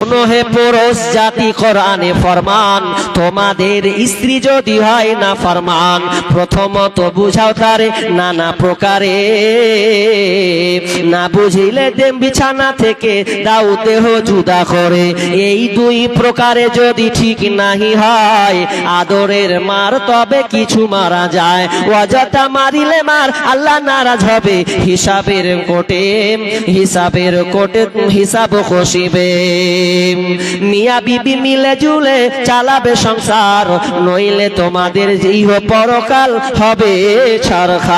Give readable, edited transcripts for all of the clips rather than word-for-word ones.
হে পুরুষ জাতি কোরআনে ফরমান, তোমাদের স্ত্রী যদি হয় না ফরমান, প্রথমত বুঝাও তারে নানা প্রকারে, না বুঝিলে দেম বিছানা থেকে দাও দেহ জুদা করে। এই দুই প্রকারে যদি ঠিক নাহি হয়, আদরের মার তবে কিছু মারা যায়, অযথা মারিলে মার আল্লাহ নারাজ হবে, হিসাবের কোটে হিসাব কষিবে। মিয়া বিবি মিলে জুলে চালাবে সংসার, নইলে তোমাদের ইহ পরকাল হবে ছারখার।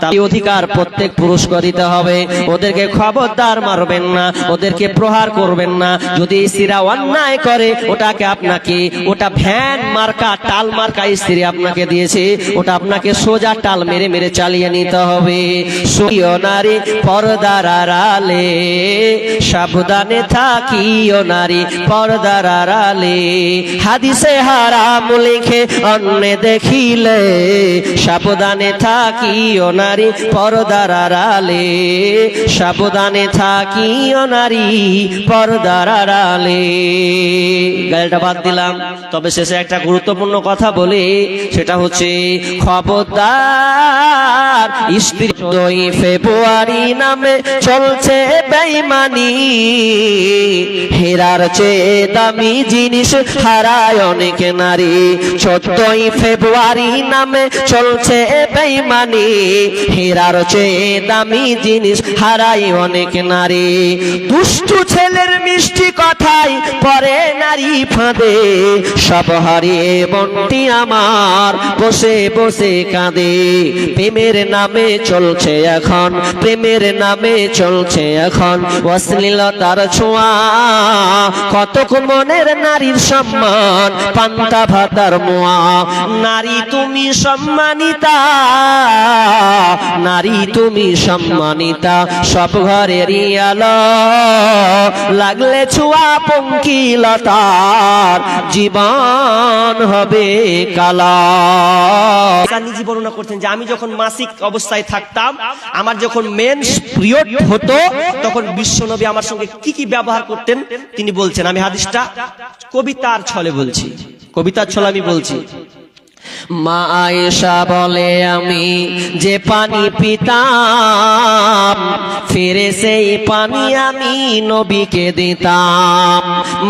তাই অধিকার প্রত্যেক পুরুষকে দিতে হবে। ওদেরকে খবরদার মারবেন না, ওদেরকে প্রহার করবেন না। যদি স্ত্রীরা অন্যায় করে, ওটাকে আপনাকে, ওটা ভ্যান মার্কা টাল মার্কা স্ত্রী আপনাকে দিয়েছে, ওটা আপনাকে সোজা টাল মেরে মেরে চালিয়ে নিতে হবে। সুইও নারী পর্দার আড়ালে, সাবধানে থাকিও নারী পর্দার আড়ালে, হাদিসে হারাম লিখে অন্য দেখিলে, সাবধানে থাকিও নারী পর্দার আড়ালে, সাবধানে থাকিও নারী পর্দার আড়ালে। গালটা বাদ দিলাম, তবে শেষে একটা গুরুত্বপূর্ণ কথা বলি, সেটা হচ্ছে খবরদার স্ত্রী 2 ফেব্রুয়ারি নামে চলছে বেঈমানি, হীরার চেয়ে দামি জিনিস হারায় অনেক নারী। 14 ফেব্রুয়ারি নামে চলছে বেঈমানি, হীরার চেয়ে দামি জিনিস হারায় অনেক নারী। দুষ্টু ছেলের মিষ্টি কথায় পরে নারী ফাঁদে, সব হারিয়ে বন্টি আমার বসে বসে কাঁদে। প্রেমের নামে চলছে এখন, প্রেমের নামে চলছে এখন অশ্লীলতার ছোঁয়া, কতক মনের নারীর সম্মান পান্তা ভাতার মোয়া। নারী তুমি সম্মানিতা, নারী তুমি সম্মানিতা, সব ঘরেরই আলো, লাগলে ছোঁয়া পঙ্কিলতার জীবন হবে কালা। নিজে বর্ণনা করছেন যে আমি যখন মাসিক অবস্থায় থাকতাম, আমার যখন মেন্স পিরিয়ড হতো, তখন বিশ্বনবী আমার সঙ্গে কি কি ব্যবহার করতেন তিনি বলছেন। আমি হাদিসটা কবিতার ছলে বলছি, কবিতার ছলে আমি বলছি। মা আয়েশা বলে আমি যে পানি পিতাম, ফিরে সেই পানি আমি নবীকে দিতাম।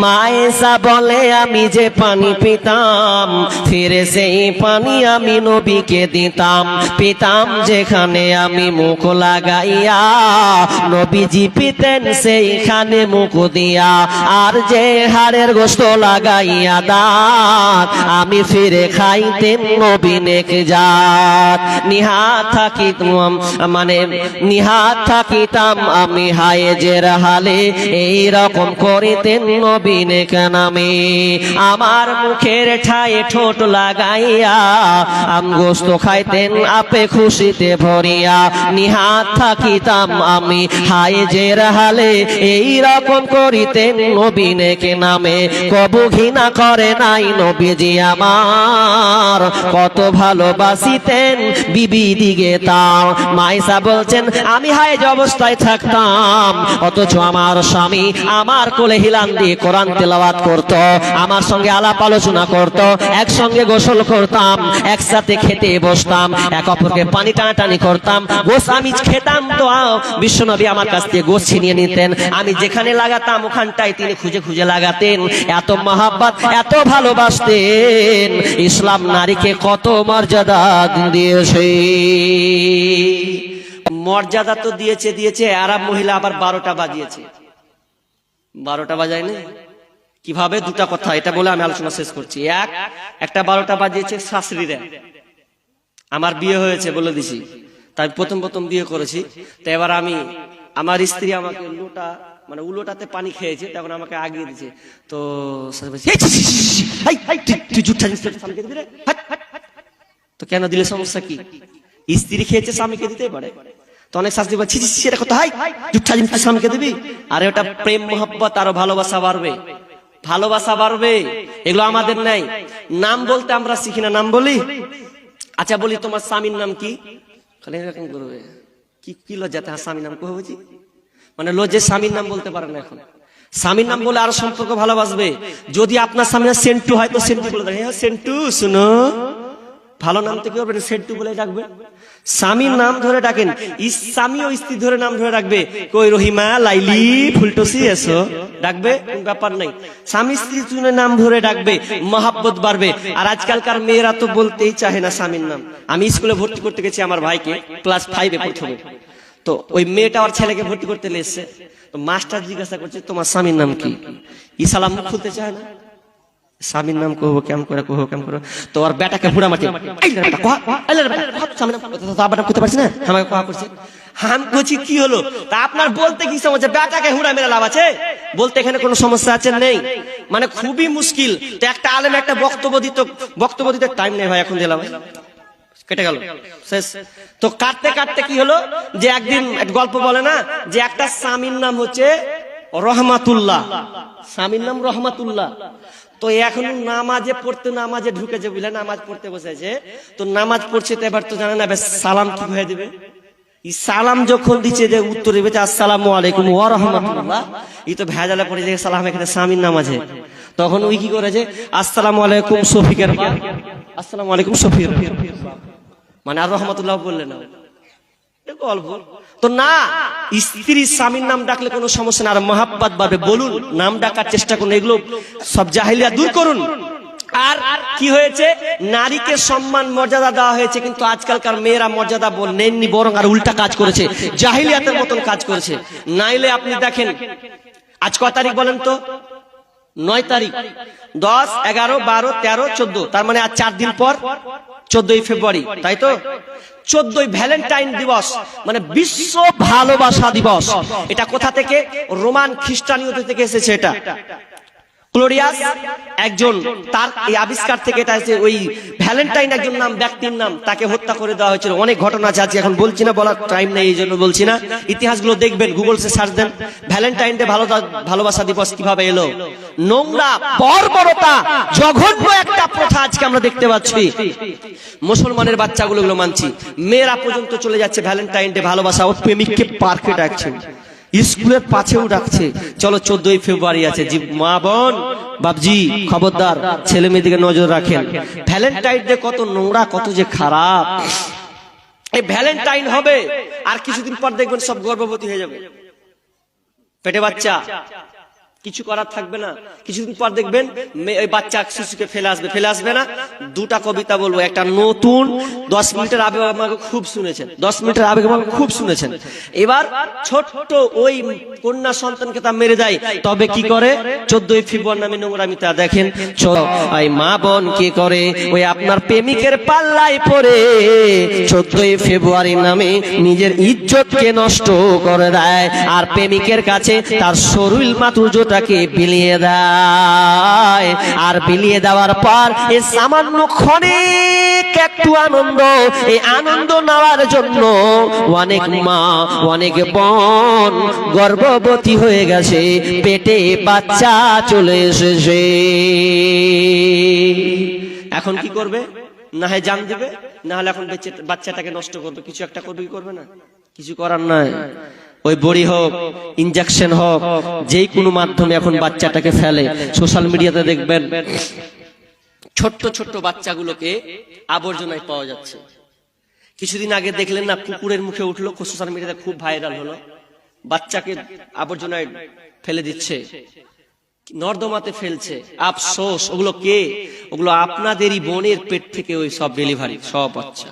মা আয়েশা বলে আমি যে পানি পিতাম, ফিরে সেই পানি আমি নবীকে দিতাম। পিতাম যেখানে আমি মুখ লাগাইয়া, নবীজি পিতেন সেইখানে মুখ দিয়া। আর যে হাড়ের গোশত লাগাইয়া দাঁত, আমি ফিরে খাইতেন নবী নেক জাত। নিহাত থাকিতাম মানে নিহাত থাকিতাম আমি হায়েজের হালে, এই রকম করিতেন নবী নেক নামে। আমার মুখের ঠায়ে ঠোঁট লাগাইয়া, আম গোশত খাইতেন আপে খুশিতে ভরিয়া। নিহাত থাকিতাম আমি হায়েজের হালে, এই রকম করিতেন নবী নেক নামে। কবু ঘৃণা করে নাই নবীজি আমার, কত ভালোবাসিতেন বিবি দিগে তার। মাইসা বলছেন আমি হায়েজ অবস্থায় থাকতাম, অথচ আমার স্বামী আমার কোলে হিলান দিয়ে কোরআন তেলাওয়াত করত, আমার সঙ্গে আলাপ আলোচনা করত, একসঙ্গে গোসল করতাম, একসাথে খেতে বসতাম, এক অপরকে পানি টানাটানি করতাম। গোশ আমি খেতাম তো বিশ্বনবী আমার কাছ থেকে গোশ ছিনিয়ে নিতেন, আমি যেখানে লাগাতাম ওখানটায় তিনি খুঁজে খুঁজে লাগাতেন। এত মহাব্বত, এত ভালোবাসতেন। ইসলাম নারীকে কত মর্যাদা দিয়েছে, মর্যাদা তো দিয়েছে দিয়েছে, আরব মহিলা আবার 12টা বাজিয়েছে। 12টা বাজায়নি কিভাবে? দুটা কথা, এটা বলে আমি আলোচনা শেষ করছি। একটা 12টা বাজিয়েছে শাশুড়িরা। আমার বিয়ে হয়েছে বলে দিছি, তাই প্রথম বিয়ে করেছি, তো এবার আমি, আমার স্ত্রী আমাকে লোটা মানে উলোটাতে পানি খেয়েছে, তখন আমাকে আগিয়ে দিচ্ছে। তো তো কেন দিলে, সমস্যা কি? স্ত্রী খেয়েছে স্বামীকে দিতেই পারে। তো অনেক শাস্তি বলছি সেটা কথা, হাই জুঠা জিনিস স্বামীকে দিবি। আরে ওটা প্রেম মোহব্বত, আরো ভালোবাসা বাড়বে, ভালোবাসা বাড়বে। এগুলো আমাদের নাই। নাম বলতে আমরা শিখি না, নাম বলি। আচ্ছা বলি তোমার স্বামীর নাম কি? খালি এরকম করবে, কি কি লজ্জাতে স্বামীর নাম কবে বুঝি? মানে লজ্জে স্বামীর নাম বলতে পারে না এখন। স্বামীর নাম বলে আরো সম্পর্ক ভালোবাসবে। যদি আপনার সামনে সেন্টু হয় তো সেন্টু বলে দেয়, হ্যাঁ সেন্টু শুনো, ভালো নাম থেকে হবে সেন্টু বলে ডাকবে। স্বামীর নাম ধরে ডাকেন, স্বামী ও স্ত্রী ধরে নাম ধরে ডাকবে, কই রহিমা, লাইলি, ফুলটসি এসো ডাকবে, কোন ব্যাপার নাই। স্বামী স্ত্রী নাম ধরে ডাকবে, মহাব্বত বাড়বে। আর আজকালকার মেয়েরা তো বলতেই চাহে না স্বামীর নাম। আমি স্কুলে ভর্তি করতে গেছি আমার ভাইকে, ক্লাস 5-এ প্রথমে। তো ওই মেয়েটা ওর ছেলেকে ভর্তি করতে এসেছে, তো মাস্টার জিজ্ঞাসা করছে তোমার স্বামীর নাম কি? ই সালাম মুখ খুলতে চায় না, স্বামীর নাম কহবো কেমন করে, কহবো কেমন করে। তো ওর বেটাকে হুড়া মাটি, করতে পারছি না, আমাকে কহা করছে। আমি বলছি কি হলো, তা আপনার বলতে কি সমস্যা, বেটাকে হুড়া মেরে লাভ আছে? বলতে এখানে কোনো সমস্যা আছে? নেই। মানে খুবই মুশকিল। তো একটা আলেম একটা বক্তব্য দিতে টাইম নেই ভাই, এখন দিলাম কেটে গেল শেষ। তো কাটতে কাটতে কি হলো যে একদিন গল্প বলে না যে একটা স্বামীর নাম হচ্ছে রহমাতুল্লাহ, স্বামীর নাম রহমাতুল্লাহ। তো এখন নামাজে ঢুকেছে, বুঝলে, নামাজ পড়তে বসেছে। তো নামাজ পড়ছে, তো এবার তো জানে না সালাম কি হয়ে দিবে। সালাম যখন দিচ্ছে যে উত্তর দিবে আসসালামু আলাইকুম ওয়া রাহমাতুল্লাহ, এই তো ভেজালে পড়ে যায় সালাম এখানে স্বামীর নামাজে। তখন ওই কি করেছে, আসসালামু আলাইকুম শফিকের, আসসালামু আলাইকুম শফিক, মানে আর রহমাতুল্লাহ বললেন না, গল্প তো না। স্ত্রীর স্বামীর নাম ডাকলে কোনো সমস্যা না, আর মহাব্বত বাড়বে। বলুন, নাম ডাকার চেষ্টা করুন, এগুলো সব জাহিলিয়া দূর করুন। আর কি হয়েছে, নারীকে সম্মান মর্যাদা দেওয়া হয়েছে, কিন্তু আজকালকার মেয়েরা মর্যাদা নেননি, বরং আর উল্টা কাজ করেছে, জাহিলিয়াতের মতন কাজ করেছে। নাইলে আপনি দেখেন, আজ কয় তারিখ বলেন তো? 9 তারিখ, 10, 11, 12, 13, 14, তার মানে আজ 4 দিন পর 14ই ফেব্রুয়ারি, তাই তো? 14ই ভ্যালেন্টাইন দিবস, মানে বিশ্ব ভালোবাসা দিবস। এটা কোথা থেকে? রোমান খ্রিস্টানীয়তা থেকে এসেছে। এটা ক্লোডিয়াস একজন, তার এই আবিষ্কার থেকে এটা আছে। ওই ভ্যালেন্টাইন একজন নাম, ব্যক্তির নাম, তাকে হত্যা করে দেওয়া হয়েছিল। অনেক ঘটনা আছে, আজকে এখন বলছি না, বলার টাইম নেই, এই জন্য বলছি না। ইতিহাসগুলো দেখবেন, গুগলসে সার্চ দেন, ভ্যালেন্টাইন ডে ভালোবাসা দিবস কিভাবে এলো। নোংরা, বর্বরতা, জঘন্য একটা প্রথা আজকে আমরা দেখতে পাচ্ছি। মুসলমানের বাচ্চাগুলো এগুলো মানছি, মেয়েরা পর্যন্ত চলে যাচ্ছে ভ্যালেন্টাইন ডে ভালোবাসা, ওর প্রেমিককে পার্কে ডাকছে, স্কুলের পাশেও ডাকছে। চলো 14ই ফেব্রুয়ারি আছে, মা বোন বাবজি খবরদার, ছেলে মেয়েদিকে নজর রাখেন। ভ্যালেন্টাইন ডে কত নোংরা, কত যে খারাপ। এই ভ্যালেন্টাইন হবে, আর কিছুদিন পর দেখবেন সব গর্ভবতী হয়ে যাবে, পেটে বাচ্চা, কিছু করার থাকবে না। কিছুদিন পর দেখবেন ওই বাচ্চা শিশুকে ফেলে আসবে না। দুটা কবিতা বলবো, একটা নতুন, 10 মিনিটের আবেগ আমাকে খুব শুনেছেন, 10 মিনিটের আবেগ আমাকে খুব শুনেছেন। এবার ছোট্ট ওই কন্যা সন্তানকে তা মেরে দেয়, তবে কি করে 14ই ফেব্রুয়ারি নামে নোংরামিতা দেখেন। ওই মা বোন কি করে, ওই আপনার প্রেমিকের পাল্লায় পড়ে 14ই ফেব্রুয়ারি নামে নিজের ইজ্জতকে নষ্ট করে দেয়, আর প্রেমিকের কাছে তার শরীর মাতুর্যটা বিলিয়ে দেয়। আর বিলিয়ে দেওয়ার পর এই সামান্য ক্ষণিক একটু আনন্দ, এই আনন্দ নেওয়ার জন্য অনেক মা, অনেক বোন গর্ভবতী হয়ে গেছে, পেটে বাচ্চা চলে এসেছে। এখন কি করবে? না হয় জান দিবে, না হলে এখন বাচ্চাটাকে নষ্ট করবে, কিছু একটা করবে, কি করবে না, কিছু করার নাই। ওই বড়ি হোক, ইনজেকশন হোক, যেই কোনো মাধ্যমে এখন বাচ্চাটাকে ফেলে। সোশ্যাল মিডিয়াতে দেখবেন ছোট্ট ছোট্ট বাচ্চাগুলোকে আবর্জনায় পাওয়া যাচ্ছে। কিছুদিন আগে দেখলেন না, কুকুরের মুখে উঠলো, সোশ্যাল মিডিয়াতে খুব ভাইরাল হলো, বাচ্চাকে আবর্জনায় ফেলে দিচ্ছে, নর্দমাতে ফেলছে। আফসোস, ওগুলো কে? ওগুলো আপনাদেরই বোনের পেট থেকে ওই সব ডেলিভারি, সব বাচ্চা।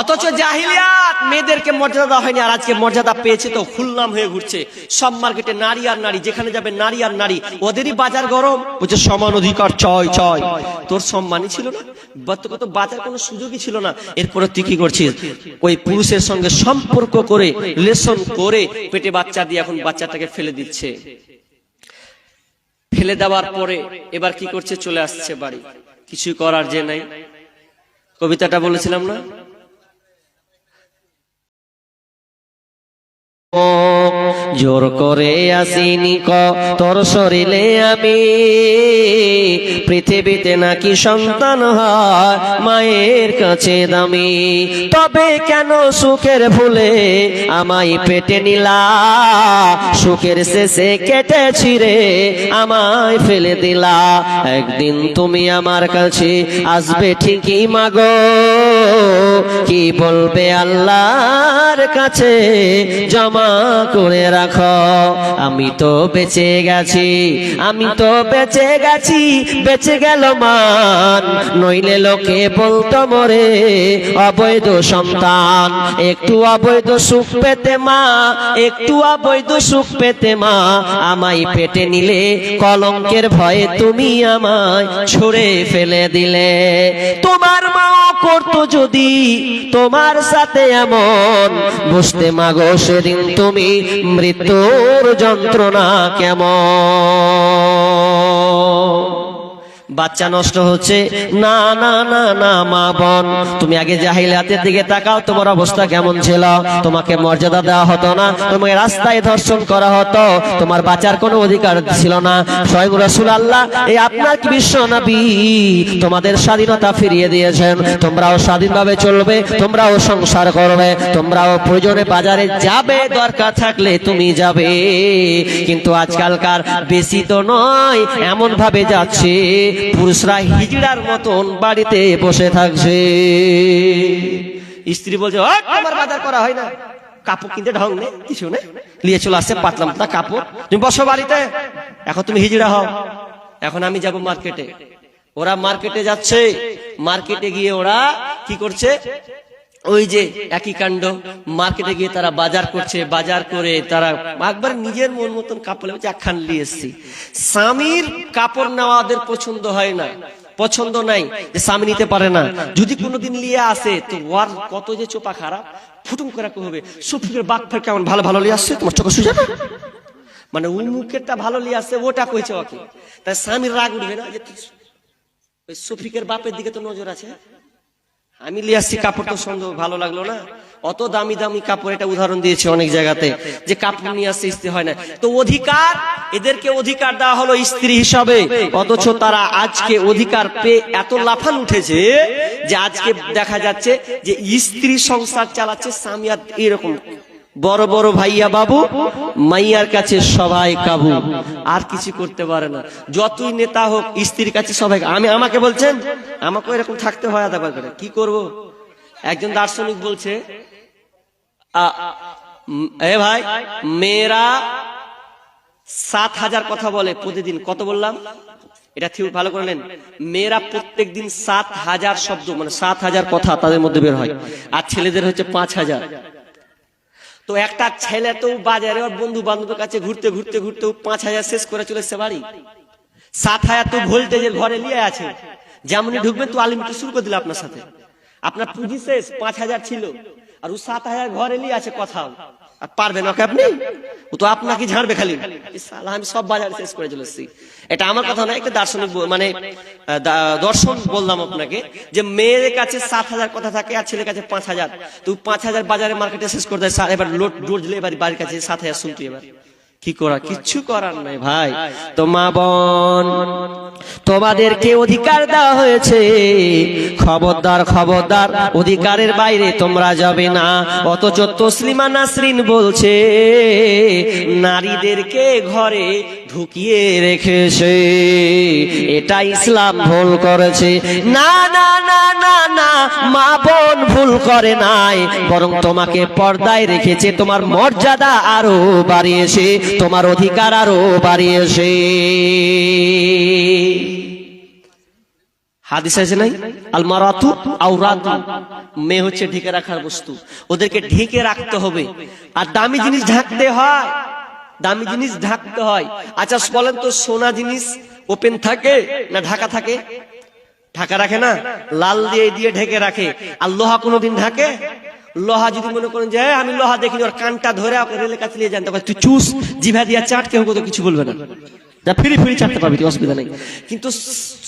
অথচ জাহিলিয়াত মেয়েদেরকে মর্যাদা দেওয়া হয়নি, আর আজকে মর্যাদা পেয়েছে তো খুলনাম হয়ে ঘুরছে। সব মার্কেটে নারী আর নারী, যেখানে যাবে নারী আর নারী, ওদেরই বাজার গরম, বলছে সমান অধিকার চয় চয়। তোর সম্মানই ছিল না, কত বাজার কোনো সুযোগই ছিল না। এরপরে তুই কি করছিস? ওই পুরুষের সঙ্গে সম্পর্ক করে, রিলেশন করে পেটে বাচ্চা দিয়ে এখন বাচ্চাটাকে ফেলে দিচ্ছে। ফেলে দেওয়ার পরে এবার কি করছে? চলে আসছে বাড়ি, কিছু করার যে নাই। কবিতাটা বলেছিলাম না, জোর করে আসিনি তোর শরীরে আমি, পৃথিবীতে নাকি সন্তান হয় মায়ের কাছে দামি। তবে কেন সুখের ভুলে আমায় পেটে নিলা, সুখের শেষে কেটে ছিঁড়ে আমায় ফেলে দিলা। একদিন তুমি আমার কাছে আসবে ঠিকই মাগো, কি বলবে আল্লাহর কাছে জমা করে রাখো। আমি তো বেঁচে গেছি, আমি তো বেঁচে গেছি, বেঁচে গেল মান, নইলে লোকে বলতো মরে অবৈধ সন্তান। একটু অবৈধ সুখ পেতে মা, একটু অবৈধ সুখ পেতে মা আমায় পেটে নিলে, কলঙ্কের ভয়ে তুমি আমায় ছুঁড়ে ফেলে দিলে। তোমার মা করতো যদি তোমার সাথে এমন, বুঝতে মাগো সেদিন তুমি মৃত্যুর যন্ত্রণা কেমন। বাচ্চা নষ্ট হচ্ছে, না না না না মা বোন, তুমি আগে জাহিলিয়াতের দিকে তাকাও, তোমার অবস্থা কেমন ছিল। তোমাকে মর্যাদা দেওয়া হতো না, তোমাকে রাস্তায় ধর্ষণ করা হতো, তোমার বাঁচার কোনো অধিকার ছিল না। স্বয়ং রাসূলুল্লাহ এই আপনার কি বিশ্ব নবী তোমাদের স্বাধীনতা ফিরিয়ে দিয়েছেন। তোমরাও স্বাধীনভাবে চলবে, তোমরাও সংসার করবে, তোমরাও প্রয়োজনে বাজারে যাবে, দরকার থাকলে তুমি যাবে। কিন্তু আজকালকার বেশি তো নয়, এমন ভাবে যাচ্ছে পুরুষরা হিজড়ার মতন বাড়িতে বসে থাকছে। স্ত্রী বলছে আমার বাজার করা হয় না, কাপড় কিনতে ঢং নেই, কিছু নেই, নিয়ে চলে আসছে পাতলা পাতলা কাপড়, তুমি বসো বাড়িতে, এখন তুমি হিজড়া হও। এখন আমি যাব মার্কেটে, ওরা মার্কেটে যাচ্ছে, মার্কেটে গিয়ে ওরা কি করছে, ওই যে একই কাণ্ড, মার্কেটে গিয়ে তারা বাজার করছে, বাজার করে তারা একবার নিজের মন মতন কাপড় একখান নিয়ে এসছি। স্বামীর কাপড় নেওয়া ওদের পছন্দ হয় না, পছন্দ নাই, যে স্বামী নিতে পারে না। যদি কোনোদিন নিয়ে আসে তো ওর কত যে চোপা খারাপ, ফুটুম করে হবে সুফিকের বাঘ ফের কেমন ভালো ভালো নিয়ে আসছে, তোমার চোখে সুজা না, মানে ওই মুখেরটা ভালো নিয়ে আসছে, ওটা কইছে ওকে, তাই স্বামীর রাগ উঠবে না যে ওই সুফিকের বাপের দিকে তো নজর আছে। আমি লিয়ে আসছি কাপড়, তো সন্দেহ ভালো লাগলো না, অত দামি দামি কাপড়, এটা উদাহরণ দিয়েছে অনেক জায়গাতে, যে কাপড় নিয়ে আসছে স্ত্রী হয় না। তো অধিকার, এদেরকে অধিকার দেওয়া হলো স্ত্রী হিসাবে, অথচ তারা আজকে অধিকার পেয়ে এত লাফান উঠেছে যে আজকে দেখা যাচ্ছে যে স্ত্রী সংসার চালাচ্ছে, স্বামী আর এরকম বড় বড় ভাইয়া বাবু, মাইয়ার কাছে সবাই কাবু, আর কিছু করতে পারে না। যতই নেতা হোক স্ত্রীর কাছে সবাই। আমাকে বলছেন আমাকে এরকম থাকতে হয় আদা করে, কি করব। একজন দার্শনিক বলছে এ ভাই, মেয়েরা 7,000 কথা বলে প্রতিদিন। কত বললাম এটা ঠিক ভালো করে নেন। মেয়েরা প্রত্যেকদিন 7,000 শব্দ, মানে 7,000 কথা তাদের মধ্যে বের হয়, আর ছেলেদের হচ্ছে 5,000। তো একটা ছেলে তো বাজারে ওর বন্ধু বান্ধবের কাছে ঘুরতে ঘুরতে ঘুরতে 5,000 শেষ করে চলেছে বাড়ি। 7,000 তো ভোল্টেজের ঘরে নিয়ে আছে, যেমনই ঢুকবেন তো আলিমিটি শুরু করে দিল আপনার সাথে, আপনার পুঁজি শেষ, 5,000 ছিল আর ও 7,000 ঘরে নিয়ে আছে কথাও, আর পারবেন ওকে আপনি, ও তো আপনাকে ঝাড়বে খালি, আমি সব বাজার শেষ করে চলেছি। এটা আমার কথা না, একটা দার্শনিক মানে দর্শন বললাম আপনাকে, যে মেয়ের কাছে 7,000 কথা থাকে আর ছেলের কাছে 5,000, তো 5,000 বাজারে মার্কেটে শেষ করে দেয়, এবার লোড ডোজলে এবার বাড়ির কাছে 7,000 শুনতে, এবার কি করা, কিচ্ছু করার নাই ভাই। তো মা বোন, তোমাদেরকে অধিকার দেওয়া হয়েছে, খবরদার খবরদার অধিকারের বাইরে তোমরা যাবে না। অথচ তসলিমা নাসরিন বলছে নারীদেরকে ঘরে ঢুকিয়ে রেখেছে, এটা ইসলাম ভুল করেছে। না না না না না, মা বোন ভুল করে নাই, বরং তোমাকে পর্দায় রেখেছে, তোমার মর্যাদা আরো বাড়িয়েছে, তোমার অধিকার আরো বাড়িয়েছে। হাদিস আছে নাই, আল মারাতু আওরাতু, মেয়ে হচ্ছে ঢেকে রাখার বস্তু, ওদেরকে ঢেকে রাখতে হবে। আর দামি জিনিস ঢাকতে হয়, দামি জিনিস ঢাকতে হয়। আচ্ছা বলেন তো, সোনা জিনিস ওপেন থাকে না ঢাকা থাকে? ঢাকা রাখে না, লাল দিয়ে দিয়ে ঢেকে রাখে। আর লোহা কোনোদিন ঢাকে? লোহা যদি মনে করেন যে আমি লোহা দেখিনি, ওর কানটা ধরে রেলের কাছে নিয়ে যান, তখন তুই চুস জিভা দিয়া চাটকে হোক, তো কিছু বলবে না, যা ফ্রি ফ্রি চাটতে পারবি, অসুবিধা নেই। কিন্তু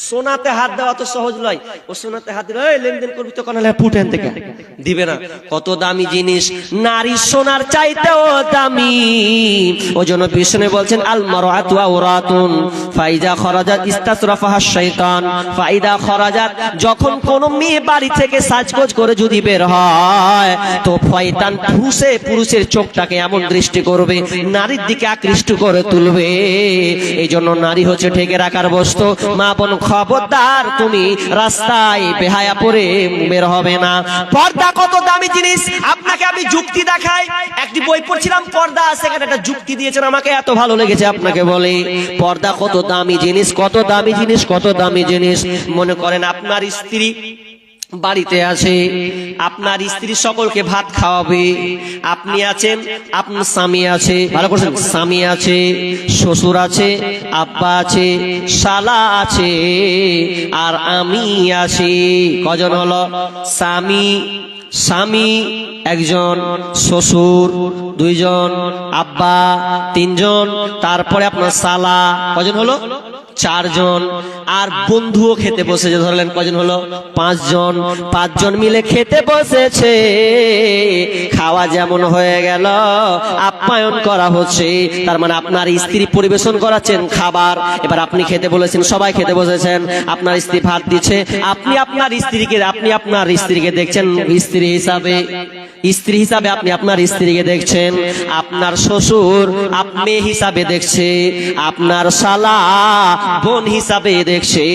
সোনাতে হাত দেওয়া তো সহজ নয়। ও সোনাতে হাত দিলে লেনদেন করবি তো কোন পুটেন থেকে দিবে না। কত দামি জিনিস, নারী সোনার চাইতেও দামি। ওই জন্য বিষ্ণু বলছেন আল মারআতু আওরাতুন ফাইদা খরাজাত ইস্তাসরাফাহা শাইতান ফাইদা খরাজাত, যখন কোন মেয়ে বাড়ি থেকে সাজগোজ করে যদি বের হয় তো শয়তান পুরুষের চোখটাকে এমন দৃষ্টি করবে, নারীর দিকে আকৃষ্ট করে তুলবে। এই জন্য নারী হচ্ছে ঢেকে রাখার বস্তু। মা বোন খবরদার, তুমি রাস্তায় বেহায়া পরে বের হবে না। পর্দা কত দামি জিনিস, আপনাকে আমি যুক্তি দেখাই। একটি বই পড়ছিলাম পর্দা, সেখানে একটা যুক্তি দিয়েছেন, আমাকে এত ভালো লেগেছে আপনাকে বলে। পর্দা কত দামি জিনিস, কত দামি জিনিস, কত দামি জিনিস। মনে করেন আপনার স্ত্রী বাড়িতে আছে, আপনার স্ত্রী সকলকে ভাত খাওয়াবে। আপনি আছেন, আপনার স্বামী আছে, ভালো করছেন, স্বামী আছে, শ্বশুর আছে, আব্বা আছে, শালা আছে, আর আমি আছি। কজন হলো? স্বামী একজন, শ্বশুর দুইজন, আব্বা তিনজন, তারপরে আপনার শালা। কজন হলো? চারজন। আর বন্ধুও খেতে বসেছে, ধরলেন কজন হলো? পাঁচজন। পাঁচজন মিলে খেতে বসেছে। খাওয়া যেমন হয়ে গেল, আপ্যায়ন করা হচ্ছে, তার মানে আপনার স্ত্রী পরিবেশন করাচ্ছেন খাবার। এবার আপনি খেতে বলেছেন, সবাই খেতে বসেছেন, আপনার স্ত্রী ভাত দিচ্ছে, আপনি আপনার স্ত্রীকে দেখছেন স্ত্রী হিসাবে, আপনি আপনার স্ত্রীকে দেখছেন। আপনার শ্বশুর মেয়ে হিসাবে দেখছে, আপনার শালা বোন হিসাবে দেখছে,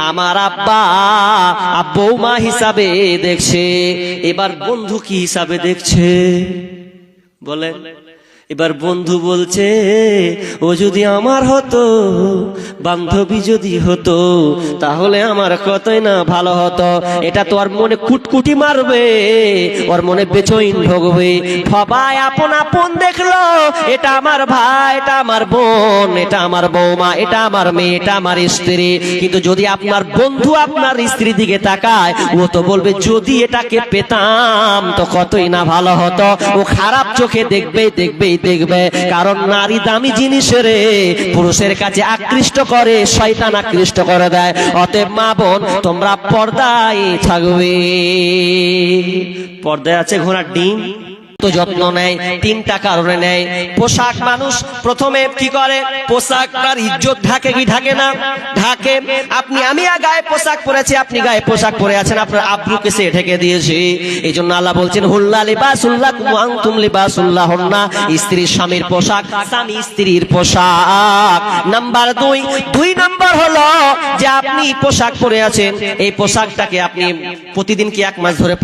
আমার আব্বা বৌমা হিসাবে দেখছে। এবার বন্ধু কি হিসাবে দেখছে বলেন? এবার বন্ধু বলছে, ও যদি আমার হতো, বান্ধবী যদি হতো, তাহলে আমার কতই না ভালো হতো। এটা তো ওর মনে কুটকুটি মারবে, ওর মনে বেচইন ঢোকবে। সবাই আপন আপন দেখলো, এটা আমার ভাই, এটা আমার বোন, এটা আমার বৌমা, এটা আমার মেয়ে, এটা আমার স্ত্রী। কিন্তু যদি আপনার বন্ধু আপনার স্ত্রীর দিকে তাকায়, ও তো বলবে যদি এটাকে পেতাম তো কতই না ভালো হতো। ও খারাপ চোখে দেখবে। কারণ নারী দামি জিনিস রে, পুরুষের কাছে আকৃষ্ট করে, শয়তান আকৃষ্ট করে দেয়। অতএব মা বোন, তোমরা পর্দায় থাকবে। পর্দায় আছে ঘোড়ার ডিম, তো যত্ন নেয়। তিনটা কারণে নেয়। পোশাক, মানুষ প্রথমে কি করে? পোশাক তার ইজ্জত ঢাকে কি ঢাকে না? ঢাকে। আমি গায়ে পোশাক পরেছি, আপনি গায়ে পোশাক পরে আছেন, আপনার আব্রুকে সে ঢেকে দিয়েছে। এই জন্য আল্লাহ বলছেন হুল্লা লিবাসুল্লাকুম ওয়া আনতুম লিবাসুল্লাহুন্না। স্ত্রী স্বামীর পোশাক, স্বামী স্ত্রীর পোশাক। নাম্বার 2 নাম্বার হলো যে আপনি পোশাক পরে আছেন, এই পোশাকটাকে আপনি প্রতিদিন কি 1 মাস ধরে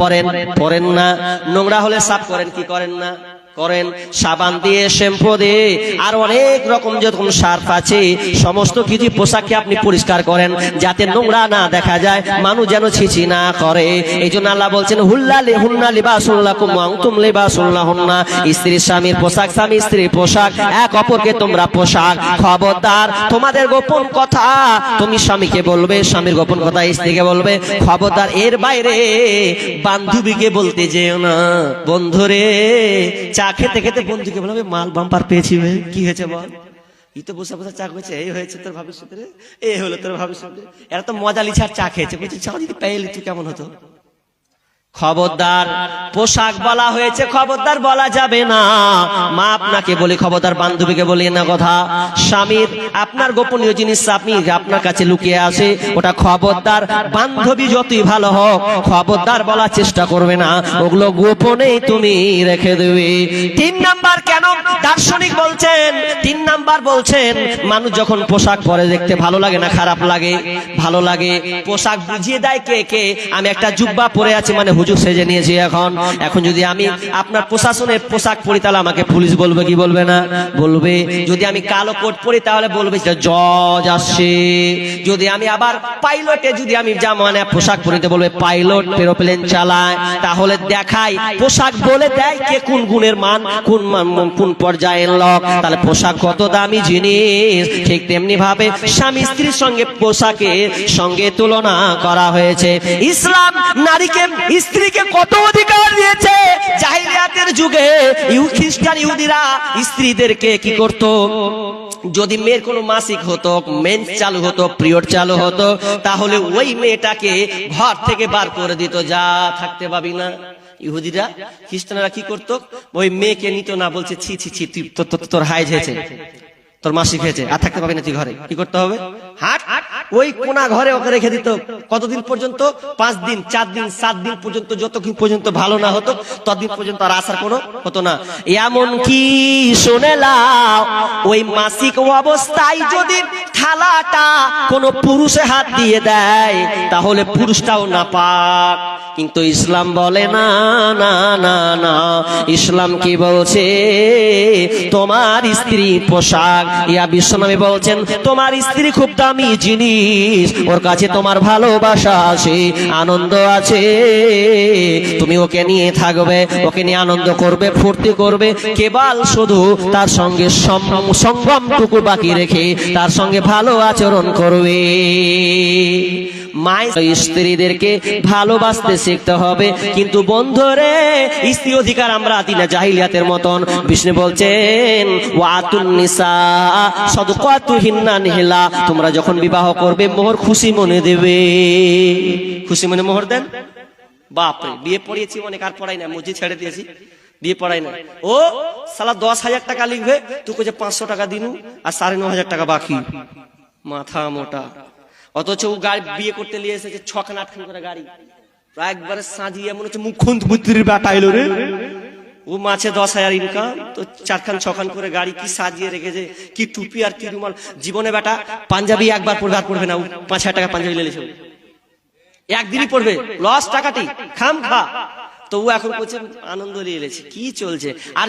পরেন না? নোংরা হলে সাফ করেন কি করেন না? করেন। সাবান দিয়ে, শ্যাম্পু দিয়ে, আর অনেক রকম যখন সার্ফ আছে, সমস্ত কিছু পোশাককে আপনি পরিষ্কার করেন, যাতে নোংরা না দেখা যায়, মানুষ যেন ছিছি না করে। এই জন্য আল্লাহ বলছেন হুন্না লিবাসুল্লাকুম ওয়া আনতুম লিবাসুল্লাহুন্না। স্ত্রী স্বামীর পোশাক, স্বামী স্ত্রীর পোশাক, এক অপরকে তোমরা পোশাক। খবরদার, তোমাদের গোপন কথা তুমি স্বামীকে বলবে, স্বামীর গোপন কথা স্ত্রীকে বলবে। খবরদার, এর বাইরে বান্ধবীকে বলতে যেও না। বন্ধুরে, চা খেতে খেতে বন্ধুকে বলবে মাল বাম্পার পেয়েছি, কি হয়েছে বল? ই তো বসে চা খেয়েছে, এই হয়েছে তোর ভবিষ্যতে, এই হলো তোর ভবিষ্যতে। এরা তো মজা লিছার চা খেয়েছে, বলছে চা যদি পেয়ে তুই কেমন হতো। খবরদার, পোশাক বলা হয়েছে, খবরদার বলা যাবে না। মা আপনাকে বলি, খবরদার বান্ধবীকে বলি না কথা। স্বামীর আপনার গোপনীয় জিনিস আপনি আপনার কাছে লুকিয়ে আসে, ওটা খবরদার, বান্ধবী যতই ভালো হোক, খবরদার বলার চেষ্টা করবে না, ওগুলো গোপনেই তুমি রেখে দেবে। 3 নাম্বার, কেন দার্শনিক বলছেন 3 নাম্বার বলছেন, মানুষ যখন পোশাক পরে দেখতে ভালো লাগে না খারাপ লাগে? ভালো লাগে। পোশাক বুঝিয়ে দেয় কে? আমি একটা জুব্বা পরে আছি, মানে হুজুর সেজে নিয়েছি। এখন যদি আমি আপনার প্রশাসনের পোশাক পরি, তাহলে আমাকে পুলিশ বলবে কি বলবে না? বলবে। যদি আমি কালো কোট পরি, তাহলে বলবে জজ আসছে। যদি আমি আবার পাইলটে যদি আমি মানে পোশাক পরিতে, বলবে পাইলট এরোপ্লেন চালায়। তাহলে দেখাই পোশাক বলে দেয় কে কোন গুণের মান, কোন পর্যায়ের লোক। তাহলে পোশাক কত দামি জিনিস। ঠিক তেমনি ভাবে স্বামী স্ত্রীর সঙ্গে পোশাকের সঙ্গে তুলনা করা হয়েছে। ইসলাম নারীকে স্ত্রীকে কত অধিকার দিয়েছে। জাহিলিয়াতের যুগে খ্রিস্টান ইহুদিরা স্ত্রীদেরকে কি করত, যদি মেয়ের কোনো মাসিক হতো, মেন্স চালু হতো, পিরিয়ড চালু হতো, তাহলে ওই মেয়েটাকে ঘর থেকে বার করে দিত, যা থাকতে পাবি না। ইহুদিরা খ্রিস্টানরা কি করতো, ওই মেয়েকে নিত না, বলছে ছি ছি ছি, তুই তোর হাইজ হয়েছে, তোর মাসিক হয়েছে, আর থাকতে পাবি না তুই ঘরে। কি করতে হবে, হাট ওই কোনা ঘরে ওকে রেখে দিত। কতদিন পর্যন্ত? 5 দিন, 4 দিন, 7 দিন পর্যন্ত, যতক্ষণ পর্যন্ত ভালো না হতো ততদিন পর্যন্ত আর আসার কোনো হতো না। এমন কি শুনে লাও, ওই মাসিক অবস্থায় যদি থালাটা কোনো পুরুষে হাত দিয়ে দেয় তাহলে পুরুষটাও নাপাক। কিন্তু ইসলাম বলে না না না না, ইসলাম কি বলছে, তোমার স্ত্রী পোশাক, ইয়া বিশ্বনবী বলছেন তোমার স্ত্রী খুব দামি জিনিস, ওর কাছে তোমার ভালোবাসা আছে, আনন্দ আছে, তুমি ওকে নিয়ে থাকবে, ওকে নিয়ে আনন্দ করবে, ফুর্তি করবে, কেবল শুধু তার সঙ্গে সঙ্গমটুকু বাকি রেখে তার সঙ্গে ভালো আচরণ করবে। মায়ের স্ত্রীদেরকে ভালোবাসতে শিখতে হবে। কিন্তু বন্ধুরে, স্ত্রী অধিকার আমরা দিই না জাহিলিয়াতের মতন। বিষ্ণু বলছেন ওয়াতুন নিসা সাদকাতুহিন্না নিহলা, তোমরা যখন বিবাহ করবে মোহর খুশি মনে দেবে। খুশি মনে মোহর দেন। বাপরে, বিয়ে পড়িয়েছি অনেক, আর পড়াই না, মসজিদ ছেড়ে দিয়েছি, বিয়ে পড়াই না। ও সালা 10,000 টাকা লিখবে, তুই কইছে 500 টাকা দিনু আর 9,500 টাকা বাকি, মাথা মোটা। অথচ ও গাড়ি বিয়ে করতে নিয়ে এসেছে 6-8 করে গাড়ি, প্রায় একবারে সাজিয়ে মনে হচ্ছে মুখ্যমন্ত্রীর বেটা এলো রে। ও মাছে 10,000 ইনকাম, তো 4-6 করে গাড়ি, কি সাজিয়ে রেখেছে, কি টুপি আর কি রুমাল। জীবনে বেটা পাঞ্জাবি একবার পরবে, আর পরবে না। 5,000 টাকা পাঞ্জাবি লেলেছে, একদিনই পড়বে, লস টাকাটি খাম খা। তো ও এখন করছে আনন্দ নিয়ে এলেছে, কি চলছে। আর